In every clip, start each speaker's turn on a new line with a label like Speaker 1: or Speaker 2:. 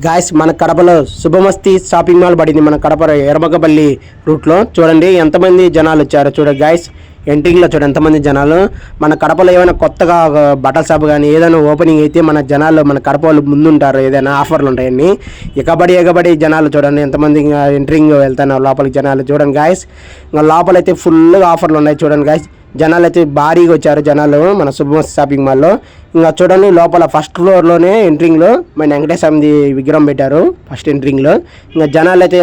Speaker 1: Guys మన కడపలో శుభమస్తి shopping mall పడింది. మన కడప ఎర్రమగపల్లి రూట్లో చూడండి ఎంతమంది జనాలు వచ్చారో చూడండి గాయస్. ఎంట్రింగ్లో చూడండి ఎంతమంది జనాలు. మన కడపలో ఏమైనా కొత్తగా బట్టల షాప్ కానీ ఏదైనా ఓపెనింగ్ అయితే మన జనాలు మన కడప వాళ్ళు ముందుంటారు. ఏదైనా ఆఫర్లు ఉంటాయని ఎగబడి జనాలు చూడండి ఎంతమంది ఎంట్రింగ్ వెళ్తున్నారు లోపలికి జనాలు చూడండి గాయస్. ఇంకా లోపలైతే ఫుల్గా ఆఫర్లు ఉన్నాయి చూడండి గాయస్. జనాలు అయితే భారీగా వచ్చారు జనాలు మన శుభమస్తి షాపింగ్ మాల్లో. ఇంకా చూడండి లోపల ఫస్ట్ ఫ్లోర్లోనే ఎంట్రింగ్లో మన వెంకటేశ్వరది విగ్రహం పెట్టారు ఫస్ట్ ఎంట్రింగ్లో. ఇంకా జనాలు అయితే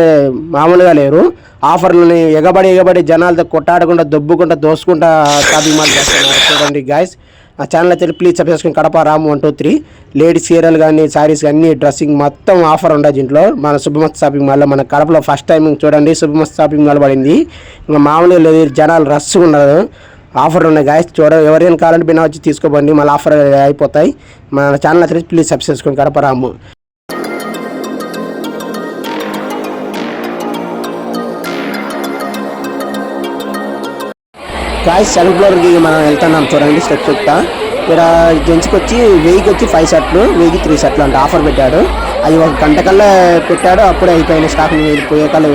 Speaker 1: మామూలుగా లేరు. ఆఫర్లని ఎగబడి జనాలతో కొట్టాడకుండా దొబ్బుకుంటా దోసుకుంటా షాపింగ్ మాల్ చేస్తున్నారు చూడండి గాయస్. ఆ ఛానల్ అయితే please subscribe Kadapa Ramu 123. Ladies చీరలు కానీ శారీస్ కానీ డ్రెస్సింగ్ మొత్తం ఆఫర్ ఉండదు దీంట్లో మన శుభమస్తి షాపింగ్ మాల్లో. మన కడపలో ఫస్ట్ టైం చూడండి శుభమస్తి షాపింగ్ మాల్ పడింది. ఇంకా మామూలుగా లేదు, జనాలు రష్గా ఉన్నారు. ఆఫర్లు ఉన్నాయి గాయస్. ఎవరైనా కావాలంటే బిన్నా వచ్చి తీసుకోబండి, మళ్ళీ ఆఫర్ అయిపోతాయి. మన ఛానల్ అయితే please subscribe Kadapa Ramu. Guys second ఫ్లోర్కి మనం వెళ్తున్నాం చూడండి స్టెప్స్ ఎక్కుతా. ఇక్కడ జెంట్స్కి వచ్చి 1000కి వచ్చి 5 షర్ట్లు, 1000కి 3 షర్ట్లు అంటే ఆఫర్ పెట్టాడు. అది 1 గంట కల్లా పెట్టాడు, అప్పుడే అయిపోయిన స్టాక్ వెళ్ళిపోయే కల్లా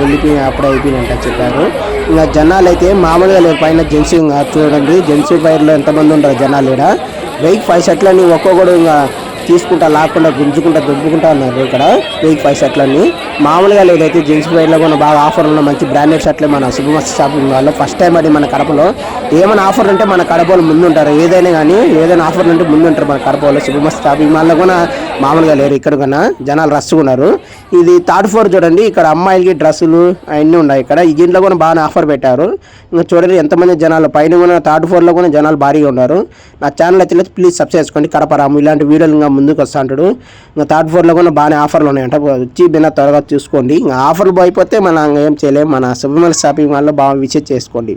Speaker 1: అప్పుడే అయిపోయినట్టు చెప్పారు. ఇంకా జనాలు అయితే మామూలుగా లేదు. పైన జెంట్స్ చూడండి జెంట్స్ ఫైర్లో ఎంతమంది ఉంటారు జనాలు. ఇక్కడ 1000కి 5 షర్ట్లని ఒక్కొక్కడు ఇంకా తీసుకుంటా లాక్కుండా గుంజుకుంటా దొబ్బుకుంటా ఉన్నారు. ఇక్కడ 1000కి 5 షర్ట్లన్నీ మామూలుగా లేదైతే జెంట్స్ ఫైర్లో కూడా బాగా ఆఫర్ ఉన్న మంచి బ్రాండెడ్ షర్ట్లే మన శుభమస్తి షాపింగ్ మాల్లో ఫస్ట్ టైం అది మన కడపలో. ఏమైనా ఆఫర్లు ఉంటే మన కడపలో ముందు ఉంటారు. ఏదైనా కానీ ఏదైనా ఆఫర్లు ఉంటే ముందు ఉంటారు మన కడపలో. శుభమస్తి షాపింగ్ మాల్లో కూడా మామూలుగా లేరు. ఇక్కడ కన్నా జనాలు రష్గా ఉన్నారు. ఇది థర్డ్ ఫ్లోర్ చూడండి. ఇక్కడ అమ్మాయిలకి డ్రెస్సులు అవన్నీ ఉన్నాయి. ఇక్కడ దీంట్లో కూడా బాగా ఆఫర్ పెట్టారు. ఇంకా చూడండి ఎంతమంది జనాలు. పైన కూడా థర్డ్ ఫ్లోర్లో కూడా జనాలు భారీగా ఉన్నారు. నా ఛానల్ అయితే ప్లీజ్ సబ్స్క్రైబ్ చేసుకోండి కడప రాము. ఇలాంటి వీడియోలు ఇంకా ముందుకు వస్తూ ఉంటాడు. ఇంకా థర్డ్ ఫ్లోర్లో కూడా బాగానే ఆఫర్లు ఉన్నాయంట, వచ్చి బిన్నా త్వరగా చూసుకోండి. ఇంకా ఆఫర్లు అయిపోతే మనం ఏం చేయలేము. మన శుభమస్తి షాపింగ్ మాల్లో బాగా విజిట్ చేసుకోండి.